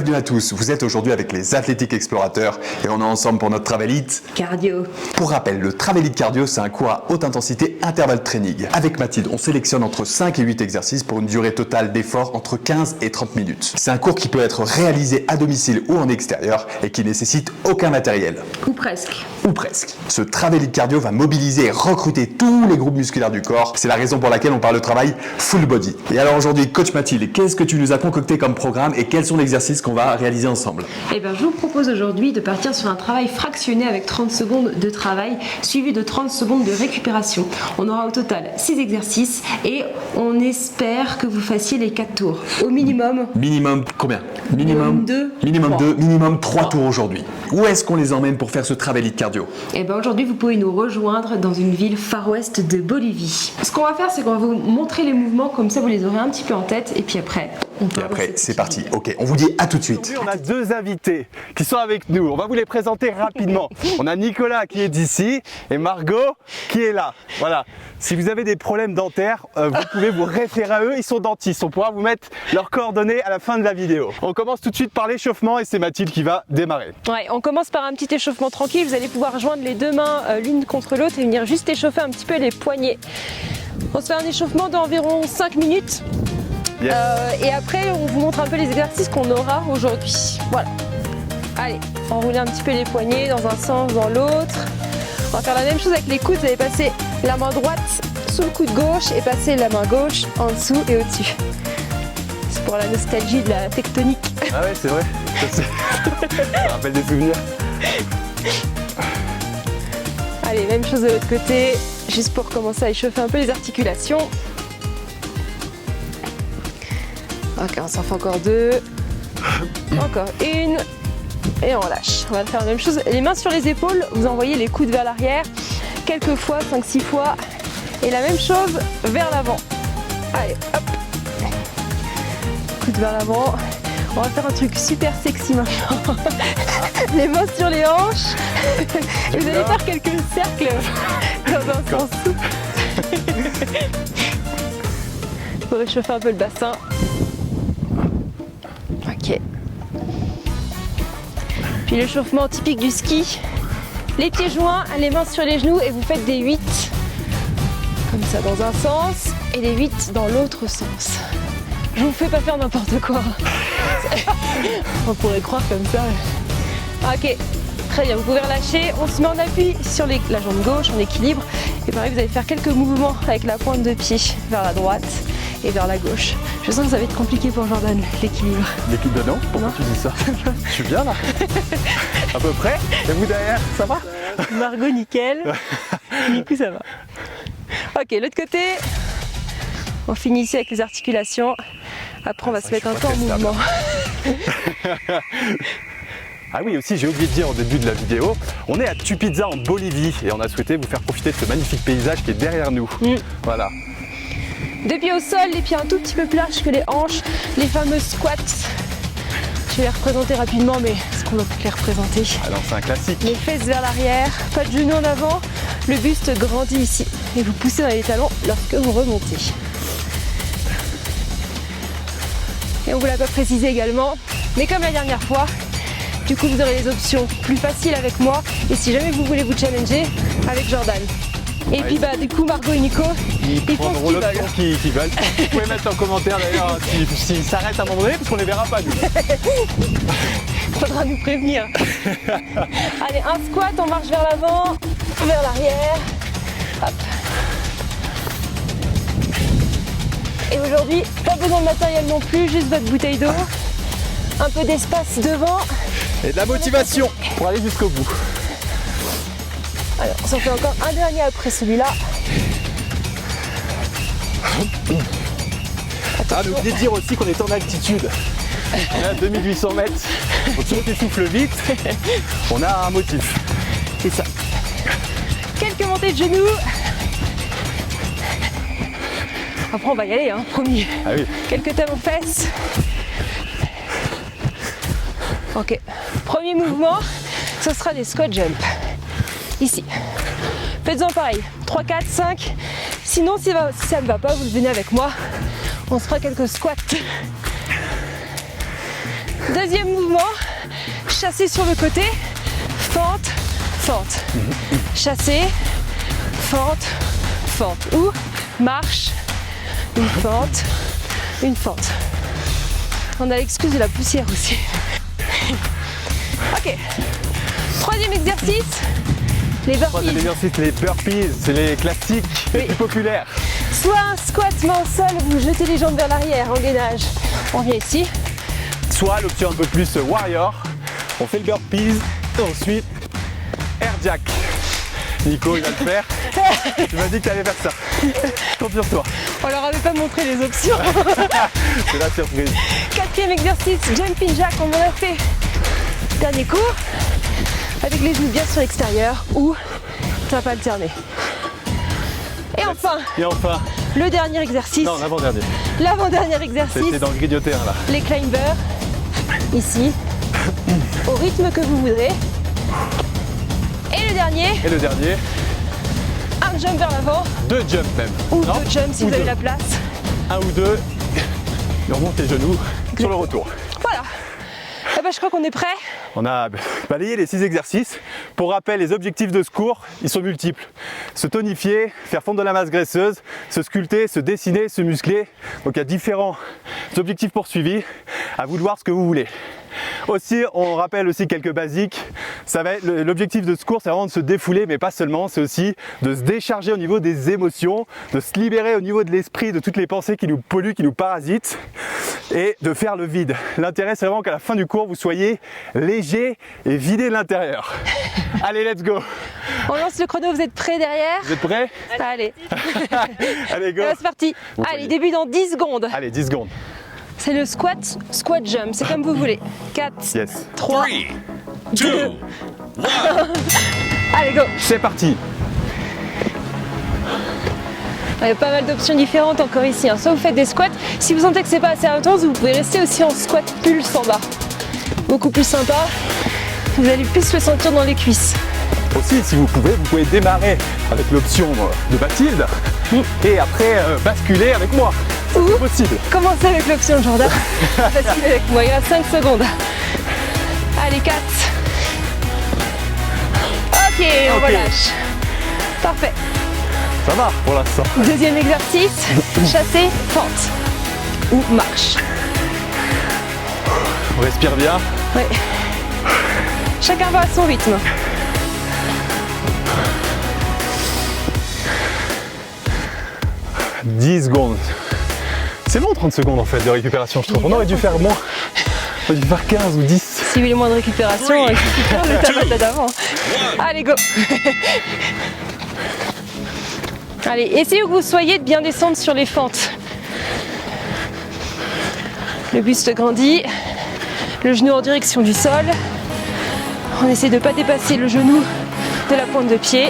Bienvenue à tous, vous êtes aujourd'hui avec les Athletic Explorateurs et on est ensemble pour notre Travel Hit Cardio. Pour rappel, le Travel Hit Cardio, c'est un cours à haute intensité intervalle training. Avec Mathilde, on sélectionne entre 5 et 8 exercices pour une durée totale d'effort entre 15 et 30 minutes. C'est un cours qui peut être réalisé à domicile ou en extérieur et qui nécessite aucun matériel. Ou presque. Ou presque. Ce Travel Hit Cardio va mobiliser et recruter tous les groupes musculaires du corps. C'est la raison pour laquelle on parle de travail full body. Et alors aujourd'hui, coach Mathilde, qu'est-ce que tu nous as concocté comme programme et quels sont les exercices qu'on va réaliser ensemble? Eh bien, je vous propose aujourd'hui de partir sur un travail fractionné avec 30 secondes de travail suivi de 30 secondes de récupération. On aura au total 6 exercices et on espère que vous fassiez les 4 tours. Au minimum. Minimum combien? Minimum 2. Minimum 2, minimum 3 tours aujourd'hui. Où est-ce qu'on les emmène pour faire ce Travel Hit Cardio? Eh bien, aujourd'hui, vous pouvez nous rejoindre dans une ville Far West de Bolivie. Ce qu'on va faire, c'est qu'on va vous montrer les mouvements, comme ça vous les aurez un petit peu en tête et puis après, on peut. Et après, c'est parti. Ok, on vous dit à tout de suite. Aujourd'hui, on a deux invités qui sont avec nous. On va vous les présenter rapidement. On a Nicolas qui est d'ici et Margot qui est là. Voilà. Si vous avez des problèmes dentaires, vous pouvez vous référer à eux. Ils sont dentistes. On pourra vous mettre leurs coordonnées à la fin de la vidéo. On commence tout de suite par l'échauffement et c'est Mathilde qui va démarrer. Ouais, on commence par un petit échauffement tranquille. Vous allez pouvoir joindre les deux mains l'une contre l'autre et venir juste échauffer un petit peu les poignets. On se fait un échauffement d'environ 5 minutes. Yes. Et après, on vous montre un peu les exercices qu'on aura aujourd'hui. Voilà. Allez, enroulez un petit peu les poignets dans un sens, dans l'autre. On va faire la même chose avec les coudes. Vous allez passer la main droite sous le coude gauche et passer la main gauche en dessous et au-dessus. C'est pour la nostalgie de la tectonique. Ah ouais, c'est vrai. Ça rappelle des souvenirs. Allez, même chose de l'autre côté, juste pour commencer à échauffer un peu les articulations. Ok, on s'en fait encore 2. Encore une. Et on relâche. On va faire la même chose. Les mains sur les épaules, vous envoyez les coudes vers l'arrière. Quelques fois, 5-6 fois. Et la même chose vers l'avant. Allez, hop. Coudes vers l'avant. On va faire un truc super sexy maintenant. Les mains sur les hanches. Et vous allez faire quelques cercles dans un sens. Pour réchauffer un peu le bassin. Ok. Puis l'échauffement typique du ski. Les pieds joints, les mains sur les genoux et vous faites des 8. Comme ça dans un sens et des 8 dans l'autre sens. Je vous fais pas faire n'importe quoi. On pourrait croire comme ça. Ok, très bien, vous pouvez relâcher. On se met en appui sur la jambe gauche, en équilibre. Et pareil, vous allez faire quelques mouvements avec la pointe de pied vers la droite et vers la gauche. Je sens que ça va être compliqué pour Jordan, l'équilibre. L'équipe de non? Pourquoi tu dis ça? Je suis bien là. À peu près. Et vous derrière, ça va? Margot, nickel. Nico, ça va. Ok, l'autre côté. On finit ici avec les articulations. Après, on va se mettre un peu en mouvement. Ah oui, aussi, j'ai oublié de dire au début de la vidéo, on est à Tupizza en Bolivie et on a souhaité vous faire profiter de ce magnifique paysage qui est derrière nous. Voilà. Deux pieds au sol, les pieds un tout petit peu plus larges que les hanches, les fameux squats. Je vais les représenter rapidement, mais est-ce qu'on va les représenter? Alors, c'est un classique. Les fesses vers l'arrière, pas de genoux en avant, le buste grandit ici. Et vous poussez dans les talons lorsque vous remontez. Et on vous l'a pas précisé également, mais comme la dernière fois, du coup vous aurez les options plus faciles avec moi et si jamais vous voulez vous challenger, avec Jordan. Et puis bah du coup Margot et Nico, ils font ce qu'ils veulent. Qui veulent. Vous pouvez mettre en commentaire d'ailleurs s'ils s'arrêtent à un moment donné parce qu'on les verra pas nous. Faudra nous prévenir. Allez, un squat, on marche vers l'avant, vers l'arrière. Hop. Et aujourd'hui, pas besoin de matériel non plus, juste votre bouteille d'eau, un peu d'espace devant. Et de la motivation pour aller jusqu'au bout. Alors, on s'en fait encore un dernier après celui-là. Ah, mais oubliez de dire aussi qu'on est en altitude. On est à 2800 mètres. Donc si on s'essouffle vite, on a un motif. C'est ça. Quelques montées de genoux. Après on va y aller, hein, promis. Ah oui. Quelques talons fesses. Ok. Premier mouvement, ce sera des squat jump. Ici. Faites-en pareil. 3, 4, 5. Sinon, si ça ne va pas, vous venez avec moi. On se fera quelques squats. Deuxième mouvement, chasser sur le côté, fente, fente. Chasser, fente, fente. Ou marche, une fente, une fente. On a l'excuse de la poussière aussi. Ok. Troisième exercice, les Troisième burpees. exercice, les burpees, c'est les classiques les plus populaires. Soit un squat main au sol, vous jetez les jambes vers l'arrière en gainage. On vient ici. Soit l'option un peu plus warrior, on fait le burpees et ensuite air jack. Nico, il va le faire. Tu m'as dit que tu allais faire ça. Je compte sur toi. On leur avait pas montré les options. C'est la surprise. Quatrième exercice, jumping jack, on en a fait. Dernier cours, avec les genoux bien sur l'extérieur ou tap alterné. Et enfin, Et enfin, le dernier exercice, non, l'avant-dernier. l'avant-dernier exercice, C'était dans le grignoteur là. les climbers, ici, au rythme que vous voudrez. Et le dernier, Et le dernier, un jump vers l'avant, 2 jumps même. ou Non, deux jumps si ou vous avez deux. la place. 1 ou 2. Et on monte les genoux sur le retour. Voilà. Eh ben, je crois qu'on est prêt. On a balayé les 6 exercices. Pour rappel, les objectifs de ce cours, ils sont multiples. Se tonifier, faire fondre de la masse graisseuse, se sculpter, se dessiner, se muscler. Donc il y a différents objectifs poursuivis. À vous de voir ce que vous voulez. Aussi, on rappelle aussi quelques basiques. Ça va être l'objectif de ce cours, c'est vraiment de se défouler, mais pas seulement. C'est aussi de se décharger au niveau des émotions, de se libérer au niveau de l'esprit de toutes les pensées qui nous polluent, qui nous parasitent, et de faire le vide. L'intérêt, c'est vraiment qu'à la fin du cours, vous soyez léger et vidé de l'intérieur. Allez, let's go. On lance le chrono, vous êtes prêts derrière? Vous êtes prêts? Allez, Allez, go. là, c'est parti. Vous Allez, voyez. début dans 10 secondes. Allez, 10 secondes. C'est le squat jump, c'est comme vous voulez. 4, Yes. 3, 3, 2, allez go. C'est parti. Il y a pas mal d'options différentes encore ici, hein. Soit vous faites des squats, si vous sentez que c'est pas assez intense, vous pouvez rester aussi en squat pulse en bas. Beaucoup plus sympa, vous allez plus le sentir dans les cuisses. Aussi, si vous pouvez démarrer avec l'option de Mathilde et après basculer avec moi. Ça, Ou c'est possible. commencez avec l'option Jordan. Facile avec moi, il y a 5 secondes. Allez, 4. Ok, on Ok. relâche. Parfait. Ça va pour l'instant. Deuxième exercice, chasser, fente ou marche. On respire bien. Ouais. Chacun va à son rythme. « 10 secondes. C'est long 30 secondes en fait de récupération, je trouve. On aurait dû faire moins. On aurait dû faire 15 ou 10. Si vous voulez moins de récupération, on récupère le tabac d'avant. Allez, go. Allez, essayez où que vous soyez de bien descendre sur les fentes. Le buste grandit, le genou en direction du sol. On essaie de ne pas dépasser le genou de la pointe de pied.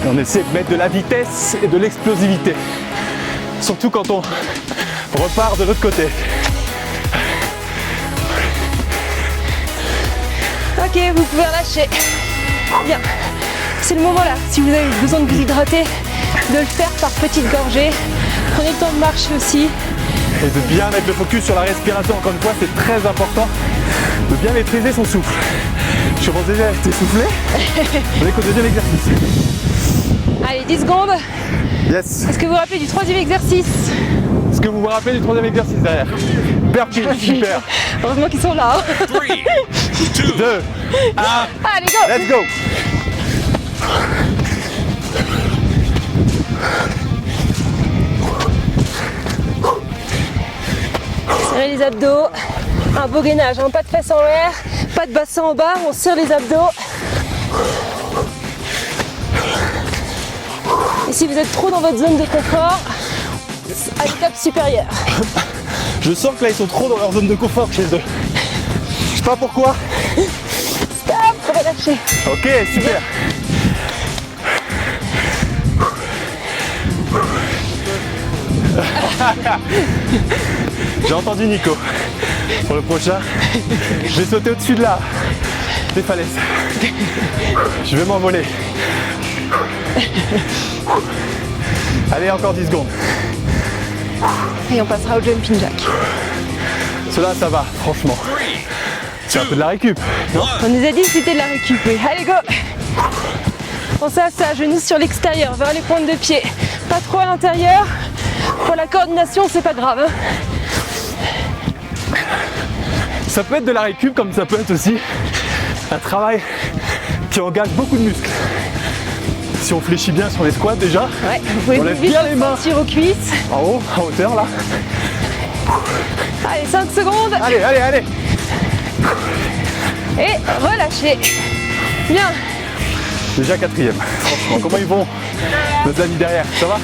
Et on essaie de mettre de la vitesse et de l'explosivité. Surtout quand on repart de l'autre côté. Ok, vous pouvez relâcher. Bien. C'est le moment là, si vous avez besoin de vous hydrater, de le faire par petites gorgées. Prenez le temps de marcher aussi. Et de bien mettre le focus sur la respiration, encore une fois, c'est très important de bien maîtriser son souffle. Je commence déjà à être essoufflé. On est qu'au deuxième exercice. Allez, 10 secondes. Yes. Est-ce que vous vous rappelez du troisième exercice? Est-ce que vous vous rappelez du troisième exercice derrière? Burpee, super. Heureusement qu'ils sont là. Hein. 3, 2, 2, 1, Allez, go. let's go. Serrez les abdos. Un beau gainage, hein. Pas de fesses en l'air, pas de bassin en bas. On serre les abdos. Et si vous êtes trop dans votre zone de confort, à l'étape supérieure. Je sens que là ils sont trop dans leur zone de confort chez eux. Je sais pas pourquoi. Stop, relâchez. Ok, super. J'ai entendu Nico. Pour le prochain, je vais sauter au-dessus de là, des falaises. Je vais m'envoler. Allez, encore 10 secondes. Et on passera au jumping jack. Cela, ça va, franchement. C'est un peu de la récup. On nous a dit que c'était de la récup, oui. Allez, go! Pensez à ça, genoux sur l'extérieur, vers les pointes de pied. Pas trop à l'intérieur. Pour la coordination, c'est pas grave. Hein. Ça peut être de la récup comme ça peut être aussi un travail qui engage beaucoup de muscles. Si on fléchit bien sur les squats déjà, Ouais, vous pouvez on lève vite bien les mains sentir aux cuisses. en haut, en hauteur là. Allez, 5 secondes. Allez, allez, allez. Et relâchez. Bien. Déjà 4e. Franchement, comment ils vont nos amis derrière? Ça va?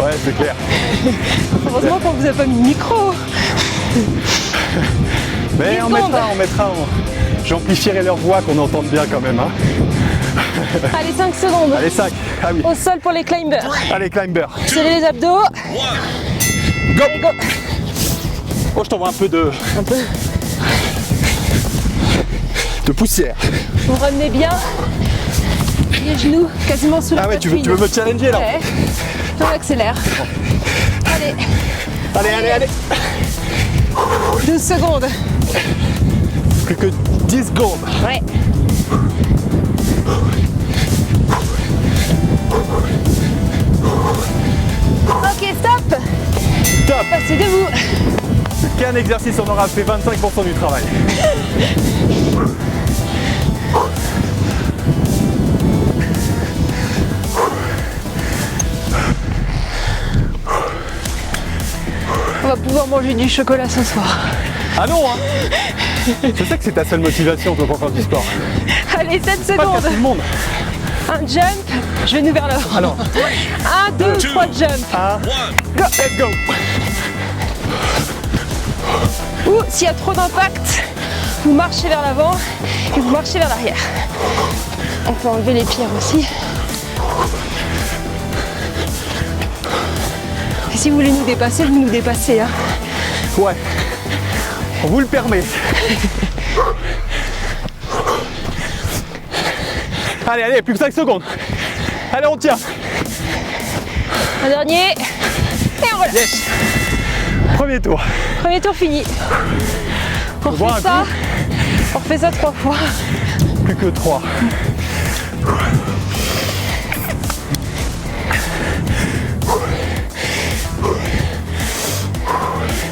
Ouais, c'est clair. Heureusement qu'on vous a pas mis le micro. Mais 10 on secondes. mettra. J'amplifierai leur voix qu'on entende bien quand même. Hein. Allez, 5 secondes. Allez, 5. Ah oui. Au sol pour les climbers. Allez, climber. Serrez les abdos. Go. Allez, go. Oh, je t'envoie un peu de poussière. Vous ramenez bien les genoux quasiment sous la Ah ouais, tu veux poitrine. me challenger là? Ouais. On accélère. Allez, Allez, allez, allez. 12 secondes. Plus que 10 secondes. Ouais. Ok, stop. Top. Passez debout. Plus qu'un exercice, on aura fait 25% du travail. On va pouvoir manger du chocolat ce soir. Ah non, hein. Je sais que c'est ta seule motivation toi pour faire du sport. Allez, 7 Pas le cas secondes. tout le monde. Un jump, genou vers l'avant. Alors, 1, 2, 3 jump. let's go. Ou s'il y a trop d'impact, vous marchez vers l'avant et vous marchez vers l'arrière. On peut enlever les pierres aussi. Et si vous voulez nous dépasser, vous nous dépassez. Hein. Ouais, on vous le permet. Allez, allez, plus que 5 secondes. Allez, on tient. Un dernier. Et on relâche. Yes. Premier tour. Premier tour fini. On boire refait un ça. On refait ça 3 fois. Plus que 3.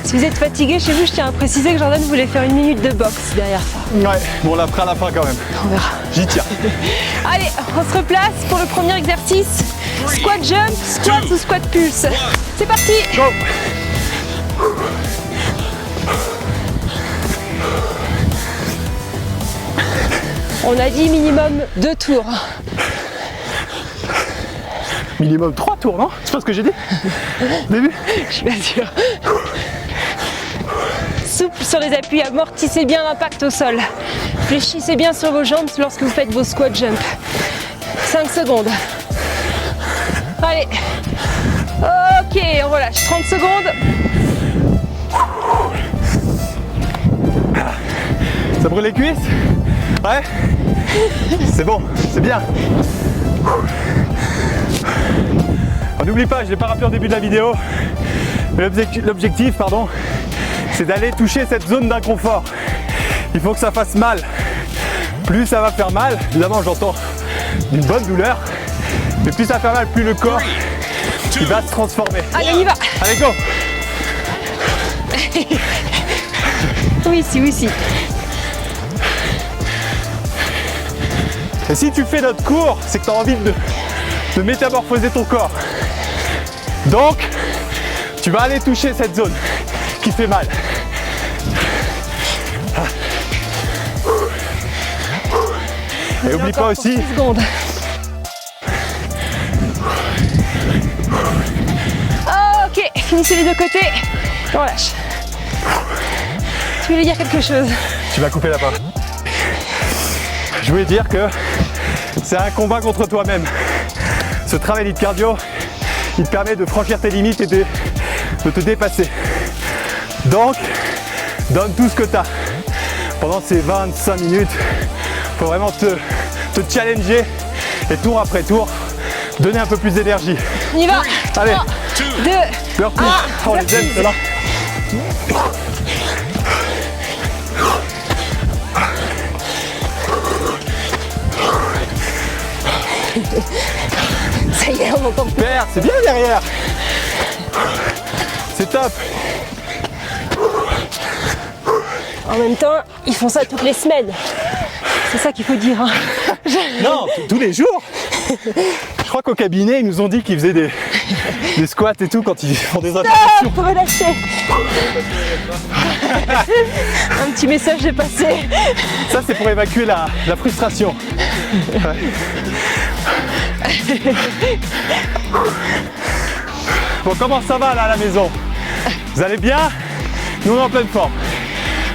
Si vous êtes fatigué chez vous, je tiens à préciser que Jordan voulait faire 1 minute de boxe derrière ça. Ouais, bon, on la fera à la fin quand même. On verra. J'y tiens. Allez, on se replace pour le premier exercice. Squat jump, squat ou squat pulse. C'est parti. Go. On a dit minimum 2 tours. Minimum 3 tours, non? C'est pas ce que j'ai dit? Début? Je suis pas sûre. Souple sur les appuis, amortissez bien l'impact au sol. Fléchissez bien sur vos jambes lorsque vous faites vos squat jump. 5 secondes. Allez. Ok, on relâche. 30 secondes. Ça brûle les cuisses? Ouais? C'est bon, c'est bien. On n'oublie pas, je l'ai pas rappelé au début de la vidéo, mais l'objectif, c'est d'aller toucher cette zone d'inconfort. Il faut que ça fasse mal. Plus ça va faire mal, évidemment j'entends une bonne douleur, mais plus ça va faire mal, plus le corps il va se transformer. Allez, on y va. Allez, go! Oui, si, oui, si. Et si tu fais notre cours, c'est que tu as envie de métamorphoser ton corps. Donc, tu vas aller toucher cette zone qui fait mal. Et oublie pas aussi, 6 secondes. Ok, finissez les deux côtés. On relâche. Tu voulais dire quelque chose? tu vas couper la parole. Je voulais dire que c'est un combat contre toi-même. Ce travail de cardio, il te permet de franchir tes limites et de te dépasser. Donc, donne tout ce que tu as. Pendant ces 25 minutes, il faut vraiment te challenger Et tour après tour, donnez un peu plus d'énergie. On y va. Allez. 3, 2, Burpee. Oh, les aime, burpees. ceux-là. ça y est, on entend plus. Super, c'est bien derrière. C'est top. En même temps, ils font ça toutes les semaines. C'est ça qu'il faut dire. Hein. Non, tous les jours. Je crois qu'au cabinet, ils nous ont dit qu'ils faisaient des squats et tout quand ils font des interventions. Faut relâcher. Un petit message est passé. Ça, c'est pour évacuer la frustration. Ouais. Bon, comment ça va là à la maison? Vous allez bien? Nous, on est en pleine forme.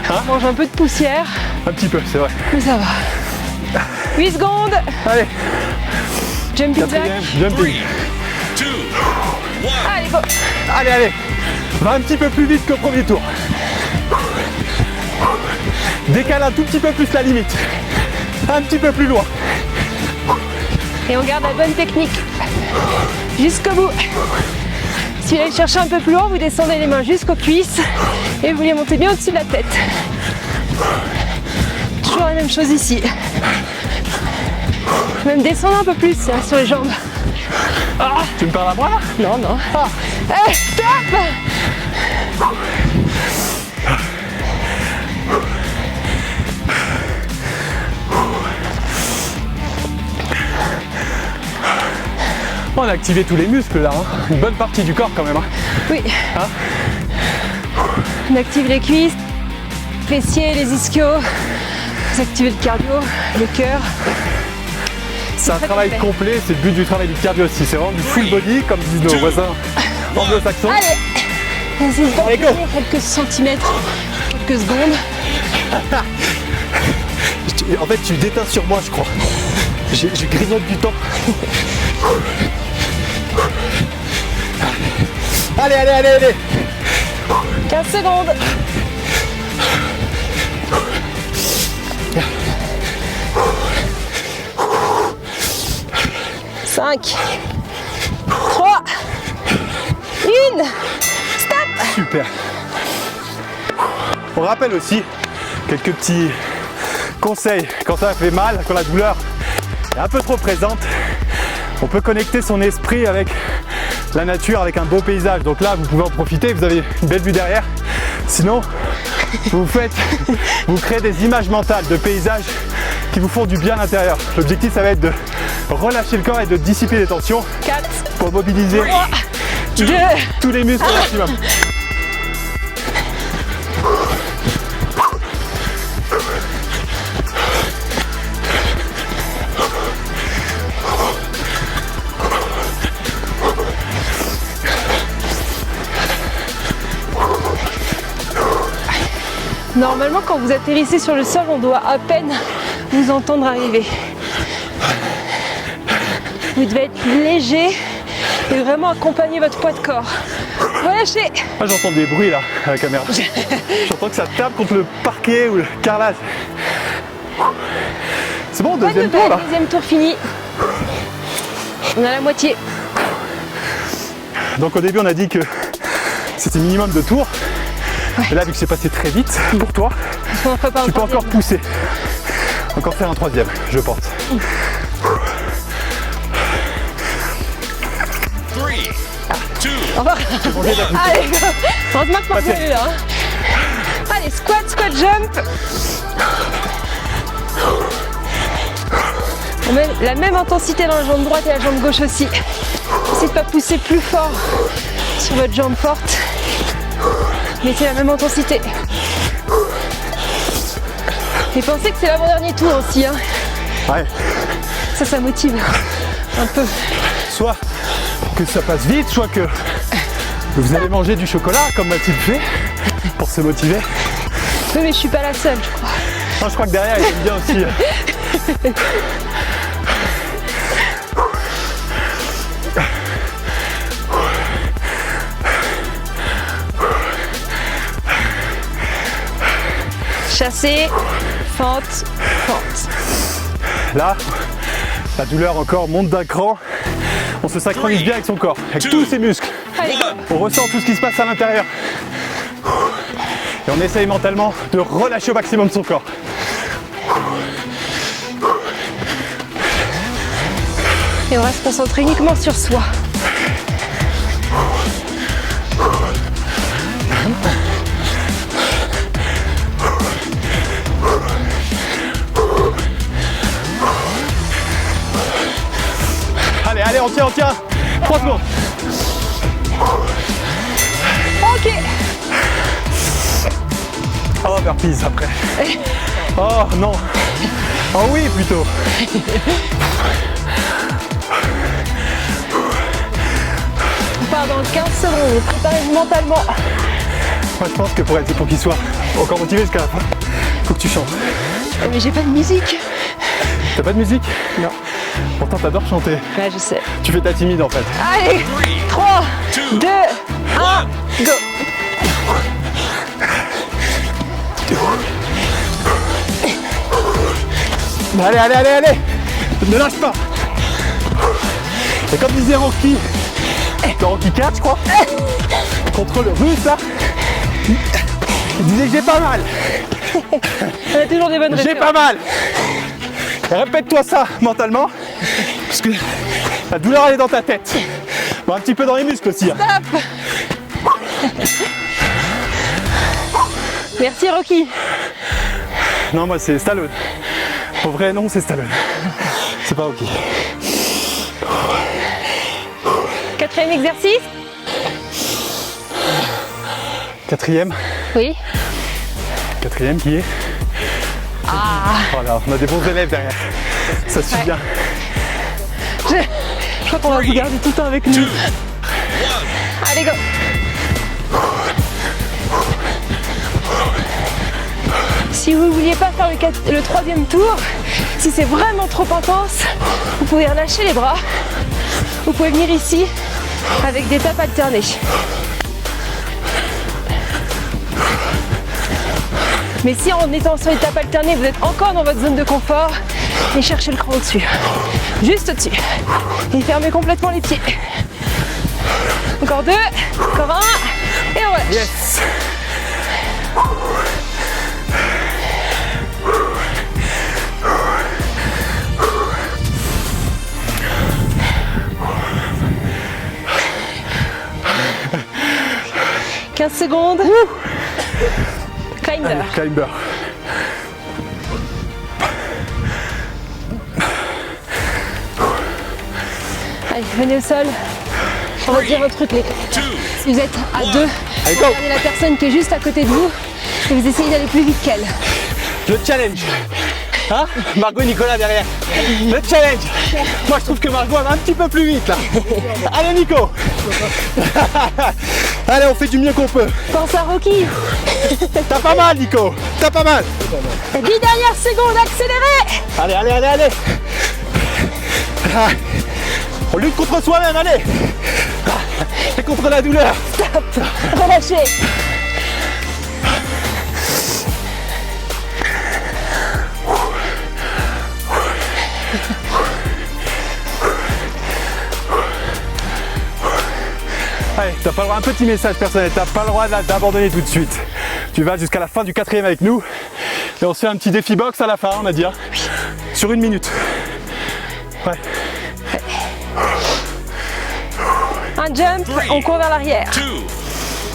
On mange un peu de poussière, Un petit peu, c'est vrai. mais ça va. 8 secondes. Allez, Jumping jack. quatrième, jumping. 2, 1. Allez, go. Allez, allez. Va un petit peu plus vite qu'au premier tour. Décale un tout petit peu plus la limite. Un petit peu plus loin. Et on garde la bonne technique. Jusqu'au bout. Si vous allez chercher un peu plus loin, vous descendez les mains jusqu'aux cuisses et vous les montez bien au-dessus de la tête. Toujours la même chose ici. Même descendre un peu plus hein, sur les jambes. Tu me parles à moi là? Non, non. Allez, stop! On a activé tous les muscles là, hein. Une bonne partie du corps quand même. Hein. Oui. Hein? On active les cuisses, les fessiers, les ischios. Vous activez le cardio, le cœur. C'est un très travail complet. complet, c'est le but du travail du cardio aussi. C'est vraiment du full body comme disent nos voisins anglo-saxons. Allez, n'hésitez pas à Allez, go. tenir quelques centimètres, quelques secondes. En fait, tu déteins sur moi, je crois. Je grignote du temps. Allez, allez, allez, allez. 15 secondes. Cinq, 3, 1, stop! Super. On rappelle aussi quelques petits conseils quand ça fait mal, quand la douleur est un peu trop présente. On peut connecter son esprit avec la nature, avec un beau paysage. Donc là, vous pouvez en profiter, vous avez une belle vue derrière. Sinon, vous créez des images mentales de paysages qui vous font du bien à l'intérieur. L'objectif, ça va être de relâcher le corps et de dissiper les tensions 4, pour mobiliser 3, 2, tous les muscles au maximum. Normalement, quand vous atterrissez sur le sol, on doit à peine vous entendre arriver. Vous devez être léger et vraiment accompagner votre poids de corps. Relâchez. Ah, j'entends des bruits là à la caméra. J'entends que ça tape contre le parquet ou le carrelage. C'est bon, Bonne deuxième tour nouvelle, là. deuxième tour fini. On a la moitié. Donc au début on a dit que c'était minimum de tours. Et là vu que c'est passé très vite pour toi, On en fait pas un tu peux encore troisième. pousser. Encore faire un troisième, je pense. 3, 2, Au revoir. Allez, go. Heureusement que Margot est là. Hein. Allez, squat, squat, jump. On met la même intensité dans la jambe droite et la jambe gauche aussi. Essayez de pas pousser plus fort sur votre jambe forte. Mettez la même intensité. Et pensez que c'est l'avant-dernier tour aussi. Hein. Ouais. Ça motive un peu. Soit que ça passe vite, soit que vous allez manger du chocolat comme Mathilde fait pour se motiver. Oui, mais je suis pas la seule, je crois. Non, je crois que derrière il aime bien aussi. Chasser, fente, fente. Là, La douleur encore monte d'un cran. On se synchronise bien avec son corps, avec tous ses muscles. Allez, go. On ressent tout ce qui se passe à l'intérieur. Et on essaye mentalement de relâcher au maximum son corps. Et on va se concentrer uniquement sur soi. Allez, allez, on tient, on tient. 3 secondes. Ok. Oh, burpees après. Oh non. Oh oui, plutôt. On part dans 15 secondes. Préparez-vous mentalement. Moi, je pense que pour qu'il soit encore motivé jusqu'à la fin, faut que tu chantes. Oh, mais j'ai pas de musique. T'as pas de musique? Non. Pourtant, t'adores chanter. Ouais, je sais. Tu fais ta timide en fait. Allez, 3, 2, 1, go. Allez, allez, allez, allez. Ne lâche pas. Et comme disait Rocky, dans Rocky 4, je crois, contre le russe là, il disait que j'ai pas mal. On a toujours des bonnes J'ai références. pas mal. Et répète-toi ça mentalement, parce que la douleur elle est dans ta tête. Bon, un petit peu dans les muscles aussi. Hein. Merci Rocky. Non, moi c'est Stallone. Au vrai nom, c'est Stallone. C'est pas Rocky. Quatrième exercice. Quatrième. Oui. Quatrième qui est. Voilà, on a des bons élèves derrière. Ça suit bien. Je crois qu'on va vous garder tout le temps avec nous. Allez, go. Si vous ne vouliez pas faire le troisième tour, si c'est vraiment trop intense, vous pouvez relâcher les bras. Vous pouvez venir ici avec des tapes alternées. Mais si en étant sur les tapes alternées, vous êtes encore dans votre zone de confort, et cherchez le cran au-dessus. Juste au-dessus. Et fermez complètement les pieds. Encore 2, encore 1, et on relâche. Yes. « 15 secondes. Climber. Allez, climber. Allez, venez au sol. On va dire un truc, les gars. Si vous êtes à 2, Allez, go. regardez la personne qui est juste à côté de vous et vous essayez d'aller plus vite qu'elle. Le challenge. Hein? Margot et Nicolas derrière. Le challenge. Moi je trouve que Margot elle va un petit peu plus vite là. Allez Nico. Allez, on fait du mieux qu'on peut. Pense à Rocky. T'as pas mal Nico. T'as pas mal. 10 dernières secondes, accélérez. Allez, allez, allez, allez. Ah. On lutte contre soi-même, allez. Ah. Et contre la douleur. Stop. Relâchez. Allez, t'as pas le droit, un petit message personnel, t'as pas le droit d'abandonner tout de suite. Tu vas jusqu'à la fin du 4e avec nous. Et on se fait un petit défi box à la fin, on a dit. Hein, sur 1 minute. Ouais. Un jump, on court vers l'arrière. 2,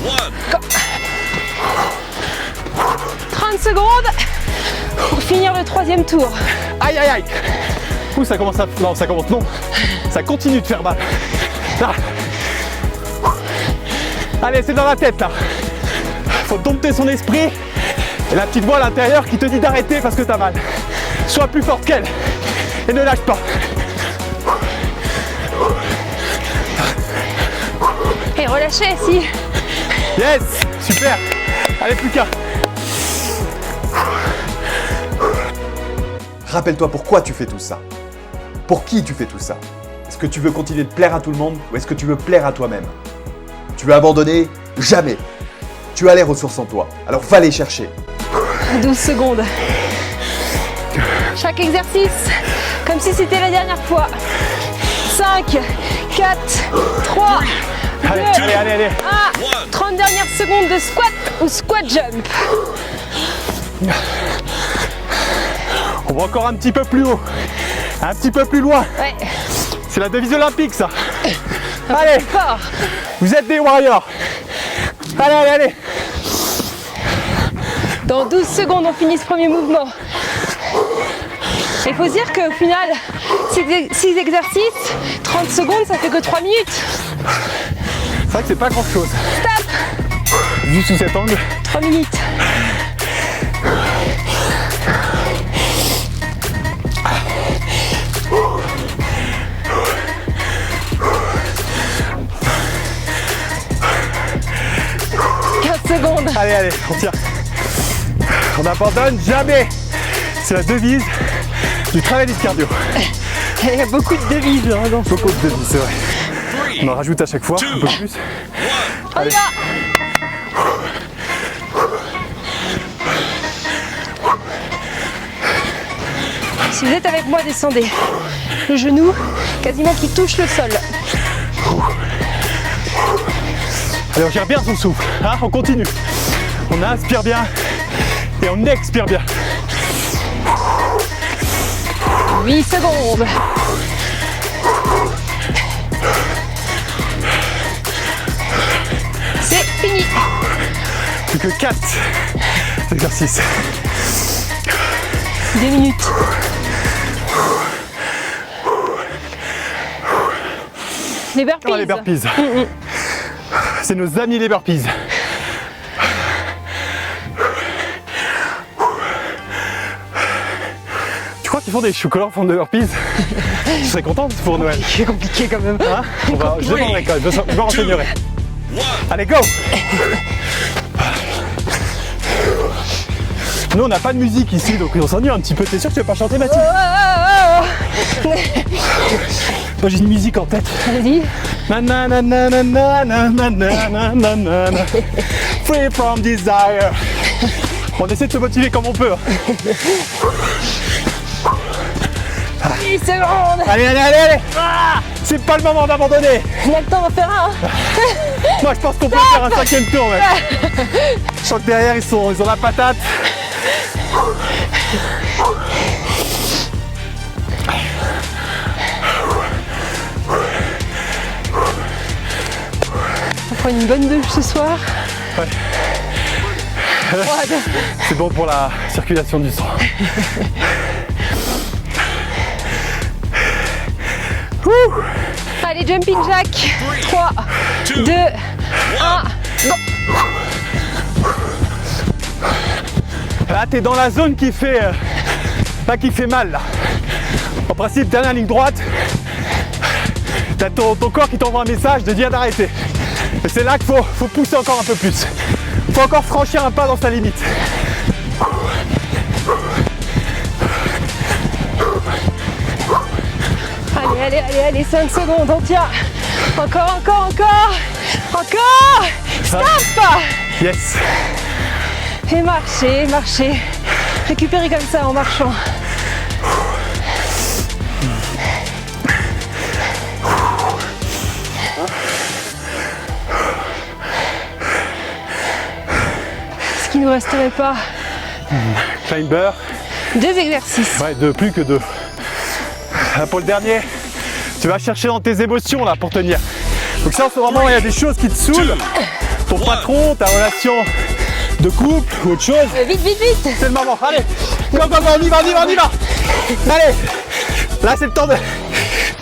1. 30 secondes pour finir le 3e tour. Aïe, aïe, aïe. Ouh, ça commence à... Non, ça commence... Non. Ça continue de faire mal. Là. Allez, c'est dans la tête, là. Faut dompter son esprit. Et la petite voix à l'intérieur qui te dit d'arrêter parce que t'as mal. Sois plus forte qu'elle. Et ne lâche pas. Et relâchez ici. Yes. Super. Allez, plus qu'un. Rappelle-toi pourquoi tu fais tout ça. Pour qui tu fais tout ça? Est-ce que tu veux continuer de plaire à tout le monde ou est-ce que tu veux plaire à toi-même? Tu veux abandonner? Jamais. Tu as les ressources en toi, alors va les chercher. 12 secondes. Chaque exercice Comme si c'était la dernière fois. 5, 4, 3, 2, Allez. 1. 30 dernières secondes de squat ou squat jump. On va encore un petit peu plus haut. Un petit peu plus loin. Ouais, C'est la devise olympique, ça. Allez, fort. vous êtes des warriors. Allez. Dans 12 secondes, on finit ce premier mouvement. Il faut se dire qu'au final, 6 exercices, 30 secondes, ça fait que 3 minutes. C'est vrai que c'est pas grand chose. Stop. Vu sous cet angle. 3 minutes. Secondes. Allez, on tient. On n'abandonne jamais. C'est la devise du travail du cardio. Il y a beaucoup de devises. Hein, donc. Beaucoup de devises, c'est vrai. On en rajoute à chaque fois, un peu plus. On y va. Si vous êtes avec moi, descendez. Le genou quasiment qui touche le sol. Allez, on gère bien son souffle. Hein, on continue. On inspire bien et on expire bien. 8 secondes. C'est fini. Plus que 4 exercices. 2 minutes. Les burpees. Ah, les burpees. C'est nos amis les burpees. Tu crois qu'ils font des chocolats en forme de burpees? Je serais contente pour Noël. C'est compliqué quand même. Hein, je demanderai quand même, je me renseignerai. Allez, go! Nous, on n'a pas de musique ici, donc on s'ennuie un petit peu. T'es sûr que tu veux pas chanter, Mathilde? Moi, j'ai une musique en tête. Allez-y. Free from desire. On essaie de se motiver comme on peut. 10 secondes. Allez. C'est pas le moment d'abandonner. On a le temps d'en faire un. Moi, je pense qu'on peut faire un 5e tour même. Je sens que derrière, ils ont la patate. On prend une bonne douche ce soir. Ouais. Froide. C'est bon pour la circulation du sang. Allez, jumping jack. 3, 2, 1. Là, t'es dans la zone qui fait mal là. En principe, dernière ligne droite, t'as ton corps qui t'envoie un message de dire d'arrêter. Et c'est là qu'il faut pousser encore un peu plus. Il faut encore franchir un pas dans sa limite. Allez, 5 secondes, on tient. Encore. Stop. Yes. Et marchez. Récupérez comme ça en marchant. Ce qui nous resterait pas. Climber. 2 exercices. Ouais, plus que 2. Là, pour le dernier, tu vas chercher dans tes émotions là pour tenir. Donc ça, en ce moment, il y a des choses qui te saoulent. Ton patron, ta relation de couple ou autre chose. Vite. C'est le moment. Allez, go, on y va. Allez, là, c'est le temps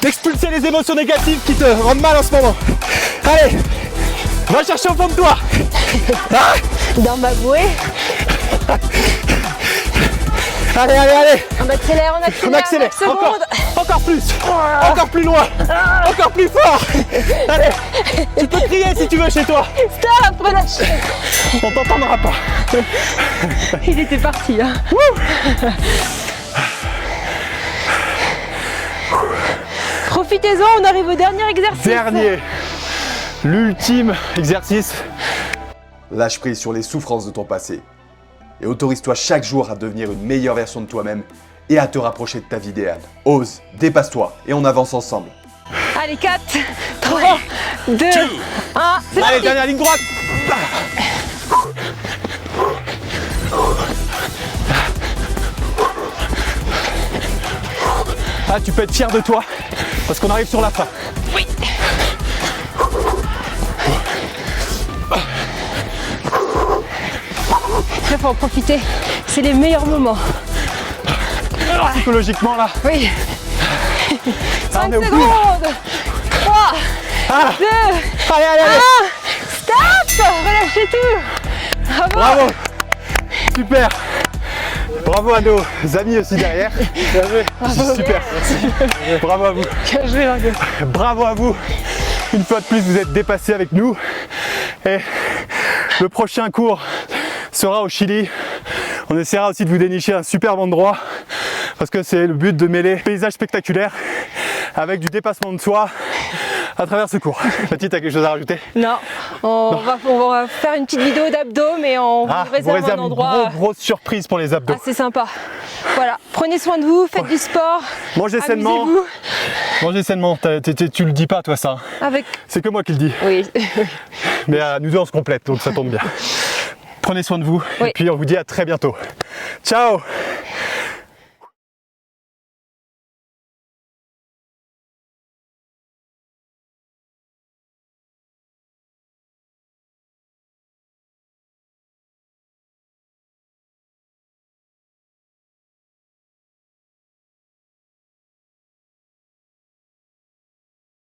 d'expulser les émotions négatives qui te rendent mal en ce moment. Allez, va chercher au fond de toi. Ah, Dans ma bouée. allez. On accélère. 5 secondes. Encore plus. Encore plus loin. Encore plus fort. Allez, tu peux crier si tu veux chez toi. Stop, relâchez. On t'entendra pas. Il était parti. Hein. Profitez-en, on arrive au dernier exercice. L'ultime exercice. Lâche prise sur les souffrances de ton passé et autorise-toi chaque jour à devenir une meilleure version de toi-même et à te rapprocher de ta vie idéale. Ose, dépasse-toi et on avance ensemble. Allez, 4, 3, 2, 1, c'est Allez, parti. dernière ligne droite. Ah, tu peux être fier de toi parce qu'on arrive sur la fin. Oui. Il faut en profiter, c'est les meilleurs moments. Psychologiquement là. Oui. Ah, 5 on est au bout. secondes. 3, Ah. 2, Allez, allez, allez. 1. Stop. Relâchez tout. Bravo. Bravo. Super. Bravo à nos amis aussi derrière. Super. Bravo à vous. Bien joué, Margot. Bravo à vous. Une fois de plus, vous êtes dépassés avec nous. Et le prochain cours sera au Chili. On essaiera aussi de vous dénicher un superbe endroit parce que c'est le but de mêler paysage spectaculaire avec du dépassement de soi à travers ce cours. Mathilde, t'as quelque chose à rajouter? Non, on va faire une petite vidéo d'abdos, mais on vous vous réserve un réserve une endroit grosse surprise pour les abdos. assez sympa. Voilà, prenez soin de vous, faites du sport, Mangez sainement. amusez-vous. Mangez sainement. Tu le dis pas toi ça. Avec... C'est que moi qui le dis. Oui, Mais nous deux on se complète, donc ça tombe bien. Prenez soin de vous Oui. et puis on vous dit à très bientôt. Ciao!